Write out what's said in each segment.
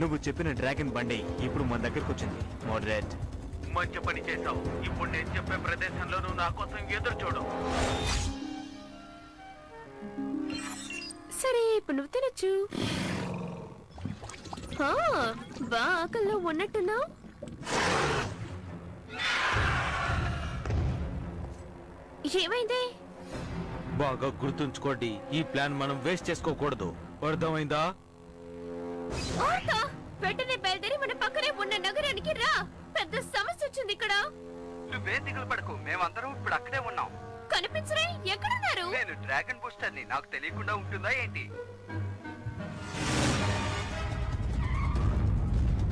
నువ్వు చెప్పిన డ్రాగన్ బండి ఇప్పుడు మన దగ్గరకు వచ్చింది. మోడరేట్. మంచి పని చేసావు. ఇప్పుడు నేను చెప్పే ప్రదేశంలో నువ్వు నా కోసం ఎదురు చూడు. సరే, ఇప్పుడు నువ్వు తినొచ్చు. బా ఆకల్లో ఉన్నట్టున్నావు. ఏమైంది? బాగా గుర్తుంచుకోండి, ఈ ప్లాన్ మనం వేస్ట్ చేసుకోకూడదు. అర్థమైందా? వెంటనే బయలుదేరి మన పక్కనే ఉన్న నగరానికి రా. పెద్ద సమస్య వచ్చింది ఇక్కడ. నువ్వే దిగులు పడకు, మేమందరం ఇప్పుడు అక్కడే ఉన్నాం. కనిపించరే? ఎక్కడున్నారు? నేను డ్రాగన్ బూస్టర్ ని, నాకు తెలియకుండా ఉంటుందా ఏంటి?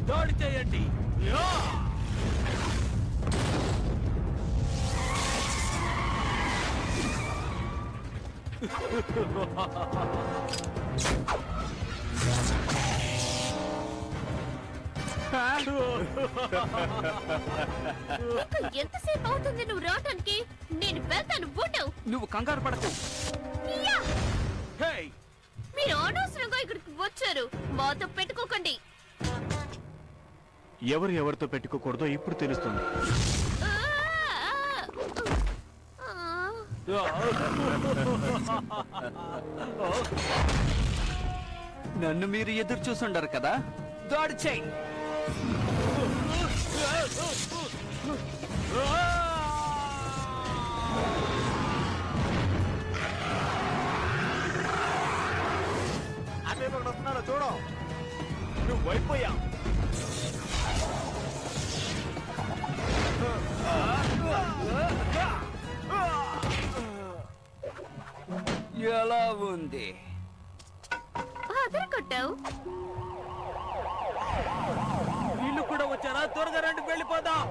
దాడి చేయండి. ఎంతసేపు అవుతుంది నువ్వు రావటానికి? నేను వెళ్తాను. నువ్వు కంగారు పడకు. మీరు అనవసరంగా ఇక్కడికి వచ్చారు. మాతో పెట్టుకోకండి. ఎవరు ఎవరితో పెట్టుకోకూడదో ఇప్పుడు తెలుస్తుంది. నన్ను మీరు ఎదురు చూసుండరు కదా, దాడి చెయ్యి. అదే వస్తున్నారో చూడు. నువ్వు అయిపోయా. ఎలా ఉంది? కొట్టావు. వీళ్ళు కూడా వచ్చారా? త్వరగా రండి, వెళ్ళిపోదాం.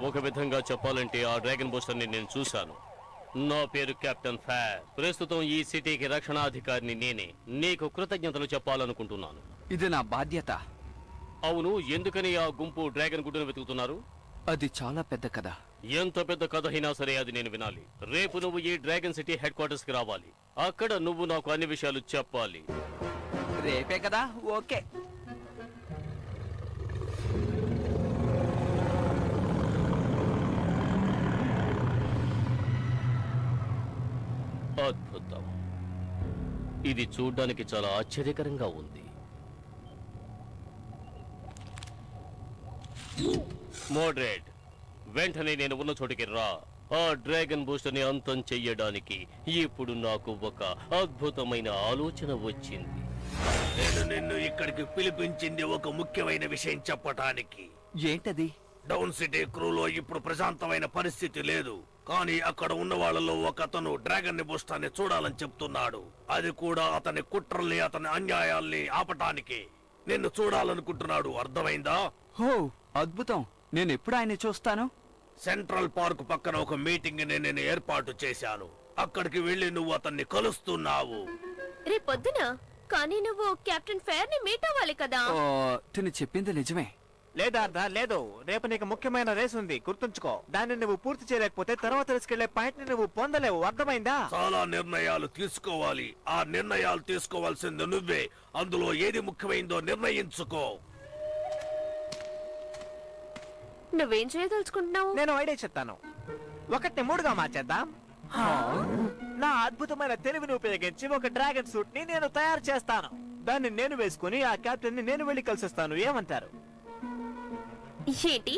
ఒక విధంగా చెప్పాలంటే ఆ డ్రాగన్ బూస్టర్ ని నేను చూశాను. నా పేరు కెప్టెన్ ఫైర్. ప్రస్తుతం ఈ సిటీకి రక్షణాధికారిని నేనే. నీకు కృతజ్ఞతలు చెప్పాలనుకుంటున్నాను. ఇది నా బాధ్యత. అవును, ఎందుకని ఆ గుంపు డ్రాగన్ గుడ్డును వెతుకుతున్నారు? అది చాలా పెద్ద కథ. ఎంత పెద్ద కథ అయినా సరే అది నేను వినాలి. రేపు నువ్వు ఈ డ్రాగన్ సిటీ హెడ్ క్వార్టర్స్ కి రావాలి. అక్కడ నువ్వు నాకు అన్ని విషయాలు చెప్పాలి. రేపే కదా? ఓకే. అద్భుతం. ఇది చూడ్డానికి చాలా ఆశ్చర్యకరంగా ఉంది. మోడరేట్, వెంటనే నేను ఉన్న చోటికి రా. ఆ డ్రాగన్ బూస్టర్ ని అంతం చెయ్యడానికి ఇప్పుడు నాకు ఒక అద్భుతమైన ఆలోచన వచ్చింది. నేను నిన్ను ఇక్కడికి పిలిపించింది ఒక ముఖ్యమైన విషయం చెప్పటానికి. ఏంటది? డౌన్ సిటీ క్రూలో ఇప్పుడు ప్రశాంతమైన పరిస్థితి లేదు. కానీ అక్కడ ఉన్న వాళ్ళలో ఒక అతను డ్రాగన్ బూస్టర్ ని చూడాలని చెప్తున్నాడు. అది కూడా అతని కుట్రల్ని, అతని అన్యాయాల్ని ఆపటానికి నిన్ను చూడాలనుకుంటున్నాడు. అర్థమైందా? హో, అద్భుతం. నేను ఎప్పుడు ఆయన చూస్తాను? సెంట్రల్ పార్క్ పక్కన ఒక మీటింగ్ నేను ఏర్పాటు చేశాను. అక్కడికి వెళ్లి నువ్వు అతన్ని కలుస్తున్నావు. రేపొద్దున? కానీ నువ్వు కెప్టెన్ ఫెయిర్ ని మీట్ అవ్వాలి కదా. తిని చెప్పింది నిజమే. లేదా లేదు, రేపు నీకు ముఖ్యమైన రేస్ ఉంది, గుర్తుంచుకో. దాన్ని నువ్వు పూర్తి చేయలేకపోతే తర్వాత తీసుకెళ్లే పాయింట్ ని నువ్వు పొందలేవు. అర్థమైందా? చాలా నిర్ణయాలు తీసుకోవాలి. ఆ నిర్ణయాలు తీసుకోవాల్సింది నువ్వే. అందులో ఏది ముఖ్యమైందో నిర్ణయించుకో. నువ్వేం చేయదలుచుకుంటున్నావు? నేను ఐడియా చెప్తాను. 1ని 3గా మార్చేద్దాం. నా అద్భుతమైన తెలివిని ఉపయోగించి ఒక డ్రాగన్ సూట్ ని నేను తయారు చేస్తాను. దాన్ని నేను వేసుకుని ఆ కెప్టెన్ ని నేను వెళ్లి కలిసిస్తాను. ఏమంటారు? ఏంటి?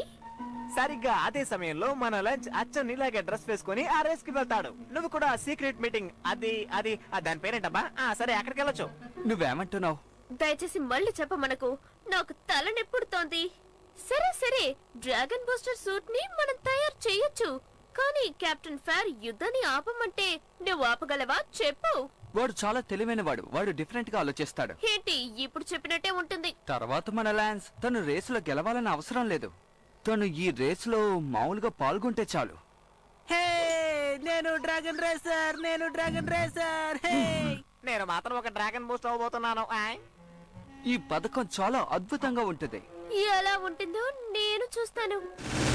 సరిగ్గా అదే సమయంలో మన లంచ్ అచ్చన్ ఇలాగే డ్రెస్ వేసుకుని ఆ రేస్ కి వెళ్తాడు. నువ్వు కూడా సీక్రెట్ మీటింగ్ అది దాని పేరేంటబ్బా? సరే, అక్కడికి వెళ్ళొచ్చు. నువ్వేమంటున్నావు? దయచేసి మళ్ళీ చెప్పమనకు. నాకు తలనొప్పుడుతోంది. సరే, డ్రాగన్ బూస్టర్ సూట్ ని మనం తయారు చేయొచ్చు. కానీ కెప్టెన్ ఫెయిర్ యుద్ధాన్ని ఆపమంటే నువ్వు ఆపగలవా? చెప్పు. వాడు చాలా తెలివైన వాడు. వాడు డిఫరెంట్ గా ఆలోచిస్తాడు. ఏంటి? ఇప్పుడు చెప్పినట్టే ఉంటుంది. తర్వాత మన ల్యాన్స్ తను రేసులో గెలవాలని అవసరం లేదు. తను ఈ రేసులో మామూలుగా పాల్గొంటే చాలు. నేను డ్రాగన్ రేసర్. నేను మాత్రం ఒక డ్రాగన్ బూస్ట్ అవబోతున్నాను. ఈ పథకం చాలా అద్భుతంగా ఉంటుంది. ఎలా ఉంటుందో నేను చూస్తాను.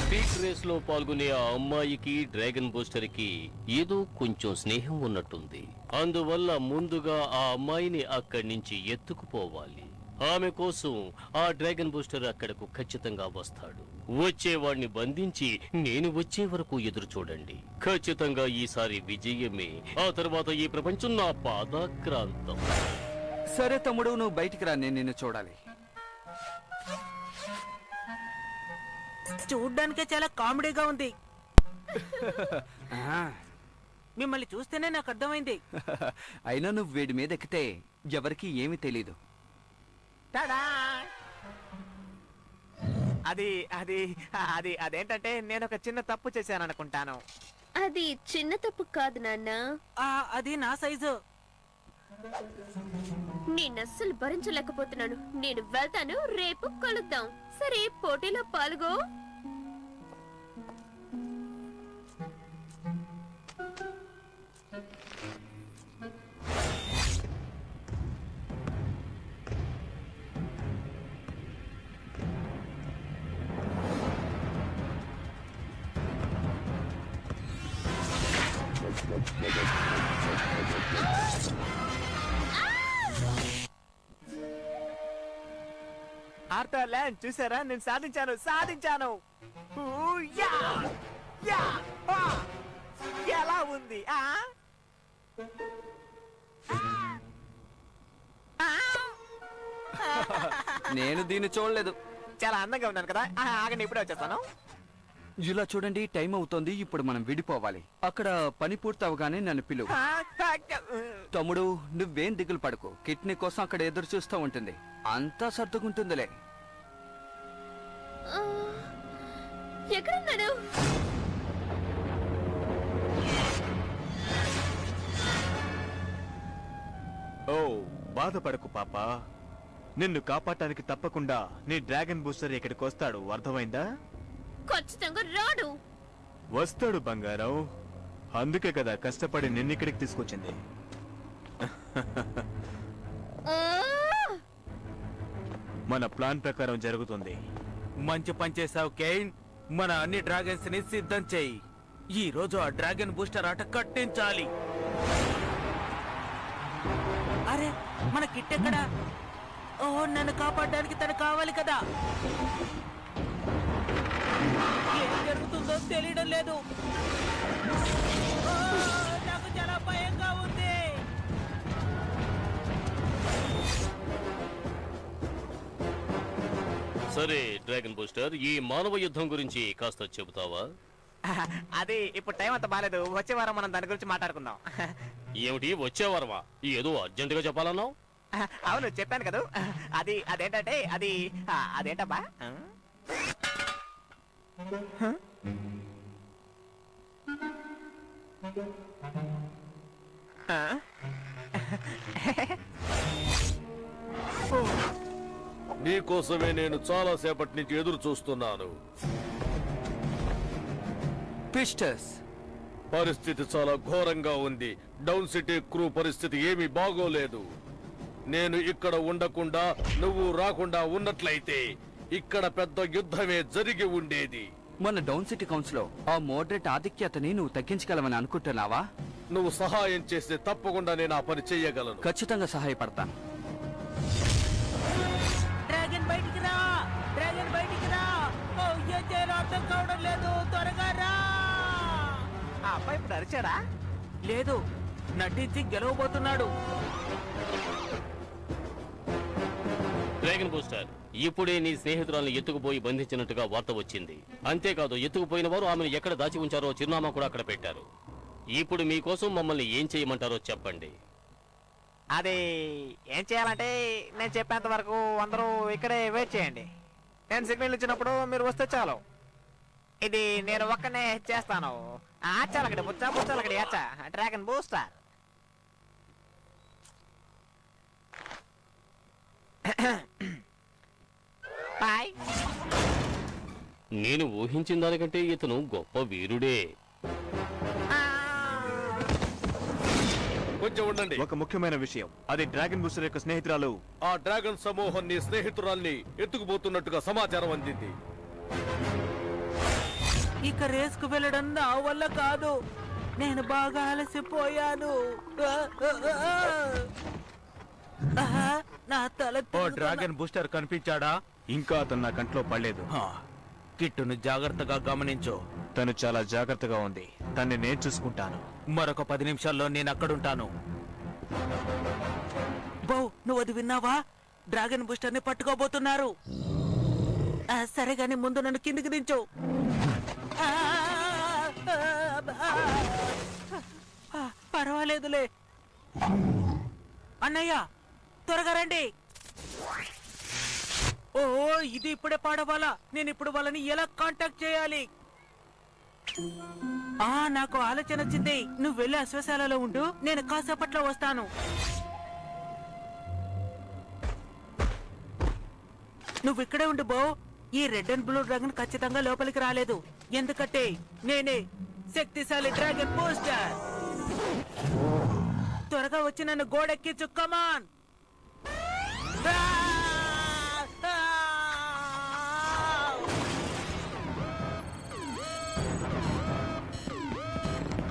స్పీడ్ రేస్ లో పాల్గొనే ఆ అమ్మాయికి డ్రాగన్ బూస్టర్ కి ఏదో కొంచెం స్నేహం ఉన్నట్టుంది. అందువల్ల ముందుగా ఆ అమ్మాయిని అక్కడి నుంచి ఎత్తుకుపోవాలి. ఆమె కోసం ఆ డ్రాగన్ బూస్టర్ అక్కడకు ఖచ్చితంగా వస్తాడు. వచ్చేవాడిని బంధించి నేను వచ్చే వరకు ఎదురు చూడండి. ఖచ్చితంగా ఈసారి విజయమే. ఆ తర్వాత ఈ ప్రపంచం నా పాదాక్రాంతం. సరే తమ్ముడు, నువ్వు బయటికి రా, నేను నిన్ను చూడాలి. చూడ్డానికే చాలా కామెడీగా ఉంది. ఆ, మిమ్మల్ని చూస్తేనే నాకు అర్థమైంది. అయినా నువ్వు వీడి మీద ఎక్కితే ఎవరికి ఏమీ తెలీదు. టడా! అది అది అది అదేంటంటే నేను ఒక చిన్న తప్పు చేశాను అనుకుంటాను. అది చిన్న తప్పు కాదు నాన్న. అది నా సైజు. నేను అస్సలు భరించలేకపోతున్నాను. నేను వెళ్తాను, రేపు కలుద్దాం. సరే, పోటీలో పాల్గో. ఆర్థర్ ల్యాండ్ చూసారా, నేను సాధించాను. ఊ, యా! యా! ఆ! ఎలా ఉంది? ఆ? ఆ! నేను దీన్ని చూడలేదు. చాలా అందంగా ఉన్నాను కదా. ఆగండి, ఇప్పుడే వచ్చేస్తాను. ఇలా చూడండి, టైం అవుతోంది. ఇప్పుడు మనం విడిపోవాలి. అక్కడ పని పూర్తవగానే నన్ను పిలువు. తమ్ముడు, నువ్వేం దిగులు పడకు. కిడ్నీ కోసం అక్కడ ఎదురు చూస్తూ ఉంటుంది. అంతా సర్దుకుంటుందిలే. ఆ, ఎక్కడున్నాడు? ఓ, బాధపడకు పాప. నిన్ను కాపాడటానికి తప్పకుండా నీ డ్రాగన్ బూస్టర్ ఇక్కడికి వస్తాడు. అర్థమైందా? ఖచ్చితంగా రాడు. వస్తాడు బంగారం. అందుకే కదా కష్టపడి నిన్నిక్కడికి తీసుకొచ్చింది. ఆ! మన ప్లాన్ ప్రకారం జరుగుతుంది. మంచి పని చేసావు కేన్. మన అన్ని డ్రాగన్స్ ని సిద్ధం చేయి. ఈ రోజు ఆ డ్రాగన్ బూస్టర్ ఆట కట్టించాలి. అరే, మన కిట్ ఎక్కడా? ఓ, నన్ను కాపాడడానికి తను కావాలి కదా. ఏం జరుగుతుందో తెలియడం లేదు. ఓ, నాకు చాలా భయంగా ఉంది. సరే డ్రాగన్ బూస్టర్, ఈ మానవ యుద్ధం గురించి కాస్త చెబుతావా? అది ఇప్పుడు టైం అంత బాలేదు. వచ్చే వారం మనం దాని గురించి మాట్లాడుకుందాం. ఏమిటి వచ్చేవారమా? ఏదో అర్జెంటుగా చెప్పాలన్నావు. అవును, చెప్పాను కదా. అదేంటంటే అదేంటబ్బా? నీకోసమే నేను చాలా సేపటి నుంచి ఎదురు చూస్తున్నాను. పిస్టర్స్, పరిస్థితి చాలా ఘోరంగా ఉంది. డౌన్ సిటీ క్రూ పరిస్థితి ఏమీ బాగోలేదు. నేను ఇక్కడ ఉండకుండా నువ్వు రాకుండా ఉన్నట్లయితే ఇక్కడ పెద్ద యుద్ధమే జరిగి ఉండేది. మన డౌన్ సిటీ కౌన్సిల్ ఆ మోడరేట్ ఆధిక్యతని నువ్వు తగ్గించగలవని అనుకుంటున్నావా? నువ్వు సహాయం చేస్తే తప్పకుండా నేను ఆ పని చెయ్యగలను. ఖచ్చితంగా సహాయపడతాను. డ్రాగన్ బయటికి రా, డ్రాగన్ బయటికి రా. ఓ, ఏం చేయాలో అర్థం కావడం లేదు. త్వరగా రా. ఆ అబ్బాయి ఇప్పుడు అరిచాడా? లేదు, నటించి గెలవబోతున్నాడు. డ్రాగన్ బూస్టర్, ఇప్పుడే నీ స్నేహితురాలను ఎత్తుకుపోయి బంధించినట్టుగా వార్త వచ్చింది. అంతేకాదు, ఎత్తుకుపోయిన వారు ఆమెను ఎక్కడ దాచి ఉంచారో చిరునామా కూడా అక్కడ పెట్టారు. ఇప్పుడు మీకోసం మమ్మల్ని ఏం చేయమంటారో చెప్పండి. అది ఏం చేయాలంటే నేను చెప్పేంత వరకు అందరూ ఇక్కడే వెయిట్ చేయండి. నేను సిగ్నల్ ఇచ్చినప్పుడు మీరు వస్తే చాలు. ఇది నేను ఒక్కనే చేస్తాను. ఆచాలక్కడి బుచ్చాలక్కడి ఆచా డ్రాగన్ బూస్టర్. బాయ్. నేను ఊహించిన దానికంటే ఇతను గొప్ప వీరుడే. కొంచెం ఉండండి. ఒక ముఖ్యమైన విషయం, అది డ్రాగన్ బూస్టర్ యొక్క స్నేహితురాలు. ఆ డ్రాగన్ సమూహం నీ స్నేహితురాల్ని ఎత్తుకుపోతున్నట్టుగా సమాచారం అందింది. ఇక రేసుకు వెళ్ళడం నా వల్ల కాదు. నేను బాగా అలసిపోయాను. నా తల డ్రాగన్ బూస్టర్ కనిపించాడా? ఇంకా అతను నా కంట్లో పడలేదు. కిట్టును జాగ్రత్తగా గమనించు. తను చాలా జాగ్రత్తగా ఉంది. తన్ని నేను చూసుకుంటాను. మరొక 10 నిమిషాల్లో నేను అక్కడుంటాను. బౌ, నువ్వు అది విన్నావా? డ్రాగన్ బూస్టర్ ని పట్టుకోబోతున్నారు. సరే గాని ముందు నన్ను కిందికి దించు. పర్వాలేదులే. అన్నయ్య, త్వరగా రండి. ఓ, ఇది ఇప్పుడే పాడవాలా? నేను ఇప్పుడు వాళ్ళని ఎలా కాంటాక్ట్ చేయాలి? నాకు ఆలోచన వచ్చింది. నువ్వు వెళ్ళి అశ్వశాలలో ఉండు, నేను కాసేపట్లో వస్తాను. నువ్వు ఇక్కడే ఉండు బో. ఈ రెడ్ అండ్ బ్లూ డ్రాగన్ ఖచ్చితంగా లోపలికి రాలేదు, ఎందుకంటే నేనే శక్తిశాలి డ్రాగన్ బూస్టర్. త్వరగా వచ్చి నన్ను గోడెక్కించు. కమాన్.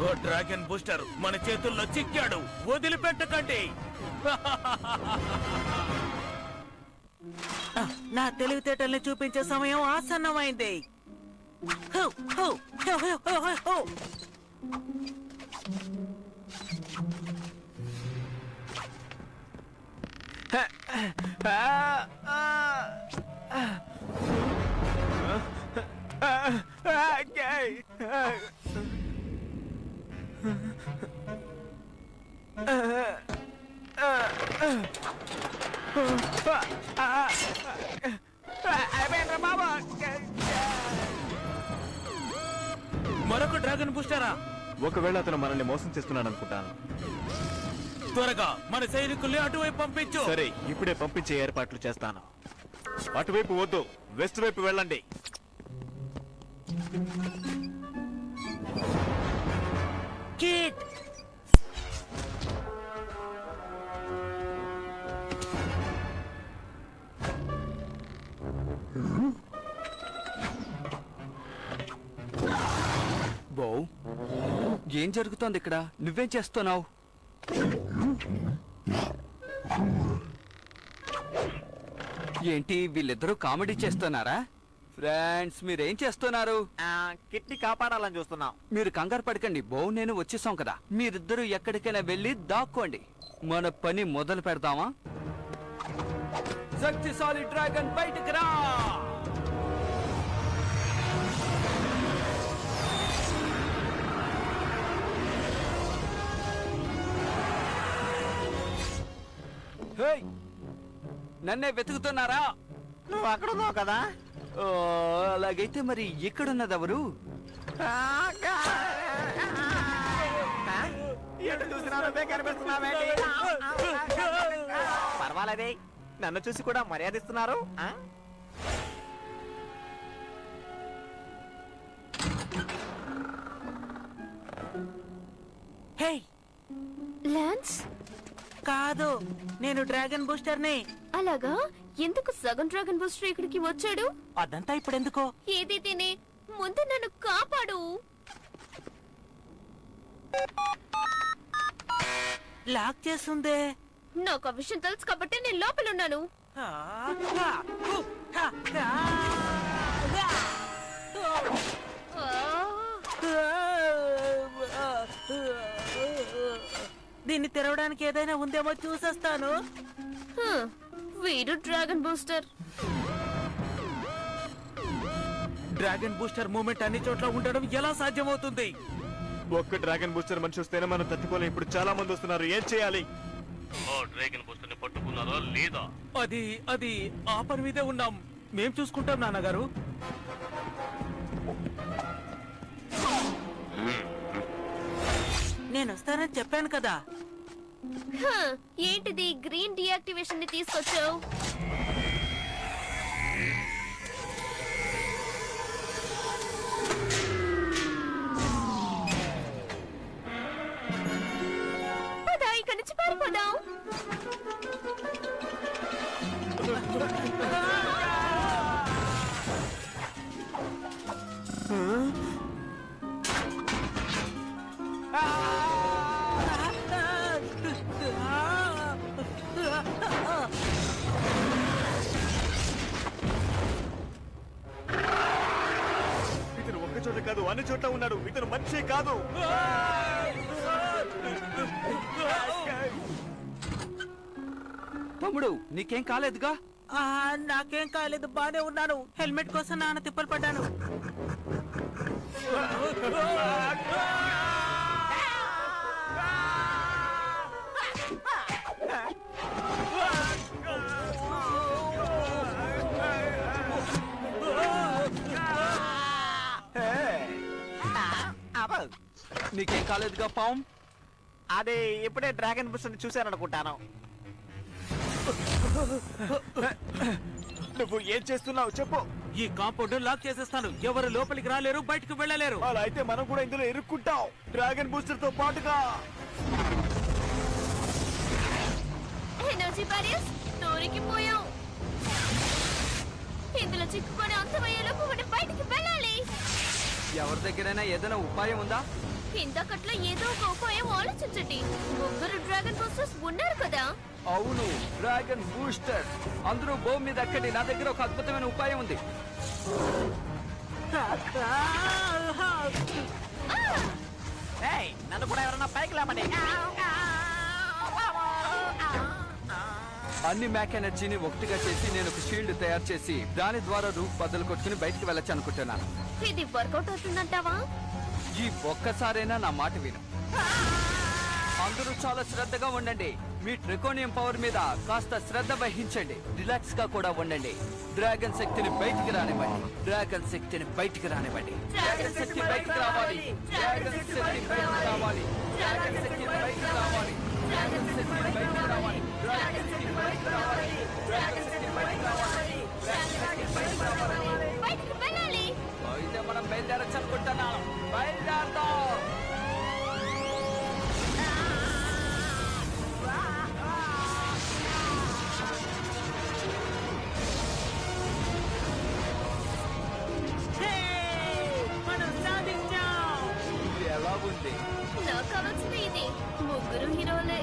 ఓ డ్రాగన్ బూస్టర్ మన చేతుల్లో చిక్కాడు, వదిలిపెట్టకండి. నా తెలివితేటల్ని చూపించే సమయం ఆసన్నమైంది. హో, హో, హో, హో, హో, హో. మరొక డ్రాగన్ బూస్టరా? ఒకవేళ అతను మనల్ని మోసం చేస్తున్నాడు అనుకుంటాను. త్వరగా మన సైనికుల్ని అటువైపు పంపించు. సరే, ఇప్పుడే పంపించే ఏర్పాట్లు చేస్తాను. అటువైపు వద్దు, వెస్ట్ వైపు వెళ్ళండి. కిట్, బో, ఏం జరుగుతోంది ఇక్కడ? నువ్వేం చేస్తున్నావు? ఏంటి, వీళ్ళిద్దరూ కామెడీ చేస్తున్నారా? ఫ్రెండ్స్, మీరేం చేస్తున్నారు? కిట్ని కాపాడాలని చూస్తున్నాం. మీరు కంగారు పడకండి, బో నేను వచ్చేసాం కదా. మీరిద్దరూ ఎక్కడికైనా వెళ్ళి దాక్కోండి. మన పని మొదలు పెడదామా? శక్తిశాలి డ్రాగన్ బయటికి రా! హేయ్, నన్నే వెతుకుతున్నారా? నువ్వు అక్కడ ఉన్నావు కదా. ఓ, అలాగైతే మరి ఇక్కడున్నదెవరు? పర్వాలేదే, నన్ను చూసి కూడా మర్యాదిస్తున్నారు. హే, లాన్స్, కాదు, నేను డ్రాగన్ బూస్టర్ని. అలాగా? ఎందుకు సగం డ్రాగన్ బూస్టర్ ఇక్కడికి వచ్చాడు? అదంతా ఇప్పుడెందుకో? ఏది తినే ముందు నన్ను కాపాడు. లాక్ చేస్తుందే. నాకు ఆ విషయం తెలుసు కాబట్టి నేను లోపల ఉన్నాను. దీన్ని తెరవడానికి ఏదైనా ఉందేమో చూసేస్తాను. వీడు dragon booster. Dragon booster moment అన్ని చోట్ల ఉండడం ఎలా సాధ్యమవుతుంది? ఒక్క డ్రాగన్ బూస్టర్ మనిషి వస్తేనే మనం తట్టుకోలేం. ఇప్పుడు చాలా మంది వస్తున్నారు, ఏం చేయాలి? డ్రాగన్ బూస్టర్ ని పట్టుకున్నారా లేదా? అది ఆ పని మీదే ఉన్నాం. మేం చూసుకుంటాం నాన్నగారు. నేను వస్తానని చెప్పాను కదా. ఏంటిది గ్రీన్ డియాక్టివేషన్ ని తీసుకొచ్చావు? ఇక్కడి నుంచి పారిపోదాం. కాదు అన్ని చోట్ల ఉన్నాడు. ఇతను మనిషి కాదు. తమ్ముడు నీకేం కాలేదుగా? నాకేం కాలేదు, బానే ఉన్నాను. హెల్మెట్ కోసం నాన్న తిప్పలు పడ్డాను. నీకేం కాలేదుగా పాం? అదే ఇప్పుడే డ్రాగన్ బుస్టర్ చూశాననుకుంటాను. నువ్వు ఏం చేస్తున్నావు చెప్పు. ఈ కాంపౌండ్ లాక్ చేసేస్తాను. ఎవరు లోపలికి రాలేరు, బయటకు వెళ్ళలేరు. అలా అయితే మనం కూడా ఇందులో ఇరుక్కుంటాం డ్రాగన్ బూస్టర్ తో పాటుగా. ఎనర్జీ బ్యారియర్స్ దొరికిపోయాం. ఇందులో చిక్కుకొని అంతమయ్యేలోపు మనం బయటికి వెళ్ళాలి. ఎవరి దగ్గరైనా ఏదైనా ఉపాయం ఉందా? ఇంతకట్లో ఏదో ఒక ఉపాయం ఆలోచించండి. ముగ్గురు డ్రాగన్ బూస్టర్స్ ఉన్నారు కదా. అవును, డ్రాగన్ బూస్టర్. అందరూ భూమి మీద ఎక్కడి. నా దగ్గర ఒక అద్భుతమైన ఉపాయం ఉంది. ఏయ్, నన్ను కూడా ఎవరన్నా పైకి లేపండి. అన్ని మ్యాక్ ఎనర్జీని ఒకటిగా చేసి నేను ఒక షీల్డ్ తయారు చేసి దాని ద్వారా రూఫ్ బద్దలు కొట్టుకుని బయటికి వెళ్ళొచ్చు అనుకుంటున్నాను. ఇది వర్కౌట్ అవుతుందంటావా? ఈ ఒక్కసారైనా నా మాట విను. అందరూ చాలా శ్రద్ధగా ఉండండి. మీ ట్రికోనియం పవర్ మీద కాస్త శ్రద్ధ వహించండి. రిలాక్స్ గా కూడా ఉండండి. డ్రాగన్ శక్తిని బయటికి రానివ్వండి. డ్రాగన్ శక్తిని బయటికి రానివ్వండి. డ్రాగన్ శక్తి బయటికి రావాలి. డ్రాగన్ శక్తి బయటికి రావాలి. డ్రాగన్ శక్తి బయటికి రావాలి. డ్రాగన్ శక్తి బయటికి రావాలి. డ్రాగన్ శక్తి బయటికి రావాలి. డ్రాగన్ శక్తి బయటికి రావాలి. డ్రాగన్ శక్తి బయటికి రావాలి. బయటికి వెళ్ళాలి. అయితే మనం బయలుదేరచ్చు అనుకుంటున్నాను. బయలుదేరదాం. మనం సాధించాం. ఇది ఎలా ఉంది? నాకు కావాల్సిన ఇది. ముగ్గురు హీరోలే.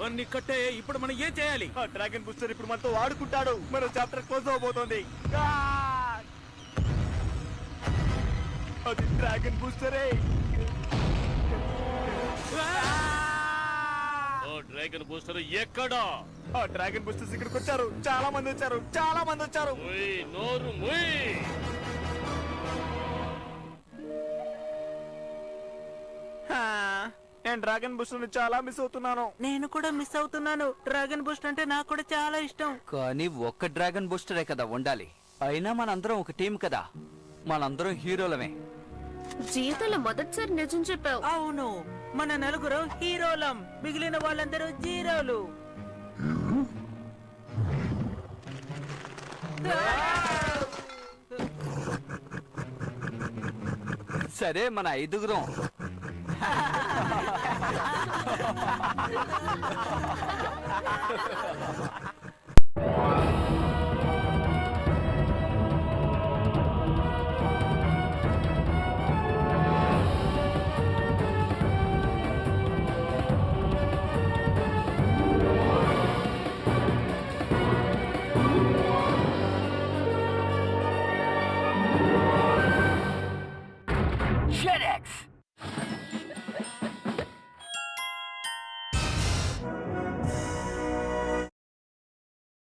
అన్ని కట్టే. ఇప్పుడు మనం ఏం చేయాలి? ఆ డ్రాగన్ బూస్టర్ ఇప్పుడు మనతో ఆడుకుంటాడు. మన చాప్టర్ క్లోజ్ అవబోతోంది. అది డ్రాగన్ బూస్టరే. ఓ డ్రాగన్ బూస్టర్ ఎక్కడా? ఆ డ్రాగన్ బూస్టర్స్ ఇక్కడికి వచ్చారు. చాలా మంది వచ్చారు. చాలా మంది వచ్చారు. ముయ్, నోరు ముయ్. నేను డ్రాగన్ బూస్టర్ ని చాలా మిస్ అవుతున్నాను. నేను కూడా మిస్ అవుతున్నాను. డ్రాగన్ బూస్ట్ అంటే నాకు కూడా చాలా ఇష్టం. కానీ ఒక్క డ్రాగన్ బూస్టరే కదా ఉండాలి. అయినా మనందరం ఒక టీం కదా. మనందరం హీరోలమే. జీవితంలో మొదటిసారి నిజం చెప్పావు. అవును, మన నలుగురు హీరోలం, మిగిలిన వాళ్ళందరూ జీరోలు. సరే, మన ఐదుగురం JetX!